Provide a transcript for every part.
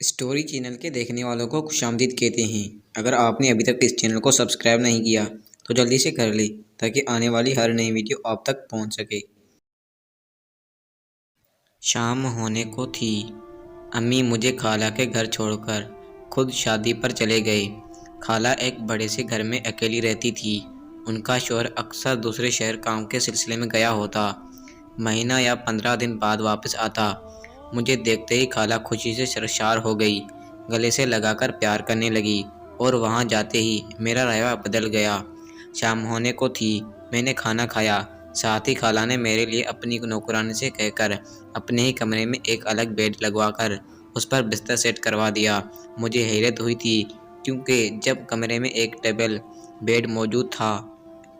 Story channel کے دیکھنے والوں کو خوش آمدید کہتے ہیں۔ اگر آپ نے ابھی تک اس چینل کو سبسکرائب نہیں کیا تو جلدی سے کر لیں تاکہ آنے والی ہر نئی ویڈیو آپ تک پہنچ سکے۔ شام ہونے کو تھی۔ امی مجھے خالہ کے گھر چھوڑ کر خود شادی پر چلے گئے۔ خالہ ایک بڑے سے گھر میں اکیلی رہتی تھی۔ ان کا شوہر اکثر دوسرے شہر کام کے سلسلے میں گیا ہوتا، مہینہ یا 15 دن بعد واپس آتا۔ مجھے دیکھتے ہی خالہ خوشی سے سرشار ہو گئی، گلے سے لگا کر پیار کرنے لگی اور وہاں جاتے ہی میرا رویہ بدل گیا۔ شام ہونے کو تھی، میں نے کھانا کھایا، ساتھ ہی خالہ نے میرے لیے اپنی نوکرانی سے کہہ کر اپنے ہی کمرے میں ایک الگ بیڈ لگوا کر اس پر بستر سیٹ کروا دیا۔ مجھے حیرت ہوئی تھی کیونکہ جب کمرے میں ایک ڈبل بیڈ موجود تھا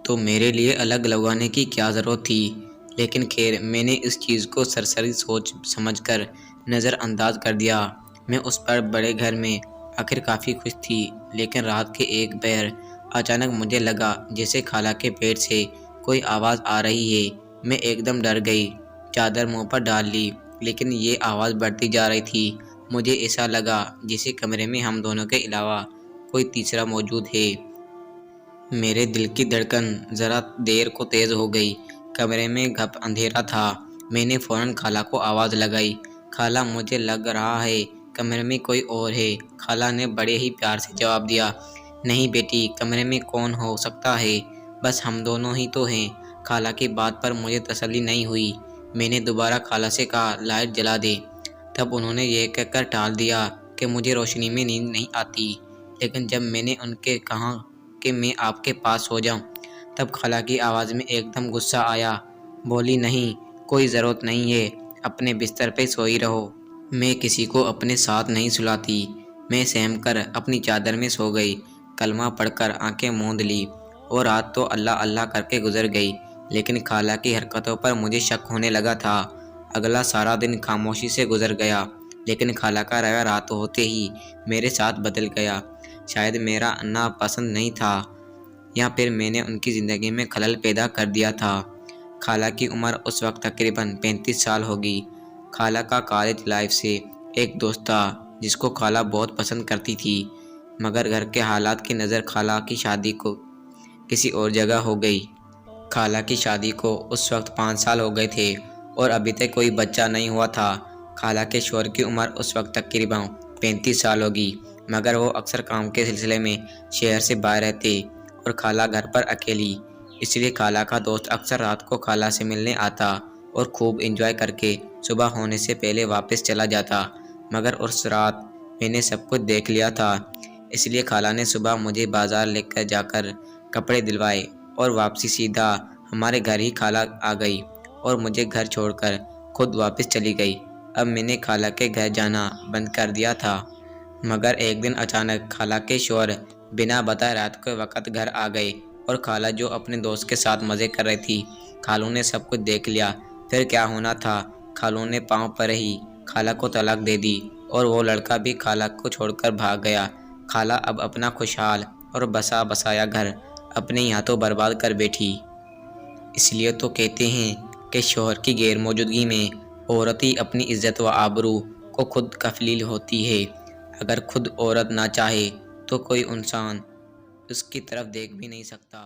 تو میرے لیے الگ لگوانے کی کیا ضرورت تھی، لیکن خیر میں نے اس چیز کو سرسری سوچ سمجھ کر نظر انداز کر دیا۔ میں اس پر بڑے گھر میں آخر کافی خوش تھی، لیکن رات کے ایک پہر اچانک مجھے لگا جیسے خالہ کے پیٹ سے کوئی آواز آ رہی ہے۔ میں ایک دم ڈر گئی، چادر منہ پر ڈال لی، لیکن یہ آواز بڑھتی جا رہی تھی۔ مجھے ایسا لگا جیسے کمرے میں ہم دونوں کے علاوہ کوئی تیسرا موجود ہے۔ میرے دل کی دھڑکن ذرا دیر کو تیز ہو گئی۔ کمرے میں گھپ اندھیرا تھا۔ میں نے فوراً خالہ کو آواز لگائی، خالہ مجھے لگ رہا ہے کمرے میں کوئی اور ہے۔ خالہ نے بڑے ہی پیار سے جواب دیا، نہیں بیٹی، کمرے میں کون ہو سکتا ہے، بس ہم دونوں ہی تو ہیں۔ خالہ کی بات پر مجھے تسلی نہیں ہوئی۔ میں نے دوبارہ خالہ سے کہا لائٹ جلا دے، تب انہوں نے یہ کہہ کر ٹال دیا کہ مجھے روشنی میں نیند نہیں آتی۔ لیکن جب میں نے ان کے کہا کہ میں آپ کے پاس سو جاؤں، تب خالہ کی آواز میں ایک دم غصہ آیا، بولی نہیں، کوئی ضرورت نہیں ہے، اپنے بستر پہ سوئی رہو۔ میں کسی کو اپنے ساتھ نہیں سلاتی۔ میں سہم کر اپنی چادر میں سو گئی، کلمہ پڑھ کر آنکھیں موند لی اور رات تو اللہ اللہ کر کے گزر گئی۔ لیکن خالہ کی حرکتوں پر مجھے شک ہونے لگا تھا۔ اگلا سارا دن خاموشی سے گزر گیا، لیکن خالہ کا رویہ رات ہوتے ہی میرے ساتھ بدل گیا۔ شاید میرا آنا پسند نہیں تھا یا پھر میں نے ان کی زندگی میں خلل پیدا کر دیا تھا۔ خالہ کی عمر اس وقت تقریباً 35 سال ہوگی۔ خالہ کا کالج لائف سے ایک دوست تھا جس کو خالہ بہت پسند کرتی تھی، مگر گھر کے حالات کی نظر خالہ کی شادی کو کسی اور جگہ ہو گئی۔ خالہ کی شادی کو اس وقت 5 سال ہو گئے تھے اور ابھی تک کوئی بچہ نہیں ہوا تھا۔ خالہ کے شوہر کی عمر اس وقت تقریباً 35 سال ہوگی، مگر وہ اکثر کام کے سلسلے میں شہر سے باہر رہتے اور خالہ گھر پر اکیلی۔ اس لیے خالہ کا دوست اکثر رات کو خالہ سے ملنے آتا اور خوب انجوائے کر کے صبح ہونے سے پہلے واپس چلا جاتا۔ مگر اس رات میں نے سب کچھ دیکھ لیا تھا، اس لیے خالہ نے صبح مجھے بازار لے کر جا کر کپڑے دلوائے اور واپسی سیدھا ہمارے گھر ہی خالہ آ گئی اور مجھے گھر چھوڑ کر خود واپس چلی گئی۔ اب میں نے خالہ کے گھر جانا بند کر دیا تھا، مگر ایک دن اچانک خالہ کے شوہر بنا بتائے رات کے وقت گھر آ گئے اور خالہ جو اپنے دوست کے ساتھ مزے کر رہی تھی، خالو نے سب کچھ دیکھ لیا۔ پھر کیا ہونا تھا، خالو نے پاؤں پر ہی خالہ کو طلاق دے دی اور وہ لڑکا بھی خالہ کو چھوڑ کر بھاگ گیا۔ خالہ اب اپنا خوشحال اور بسا بسایا گھر اپنے ہی ہاتھوں برباد کر بیٹھی۔ اس لیے تو کہتے ہیں کہ شوہر کی غیر موجودگی میں عورت ہی اپنی عزت و آبرو کو خود کفیل ہوتی ہے۔ اگر خود عورت نہ چاہے تو کوئی انسان اس کی طرف دیکھ بھی نہیں سکتا۔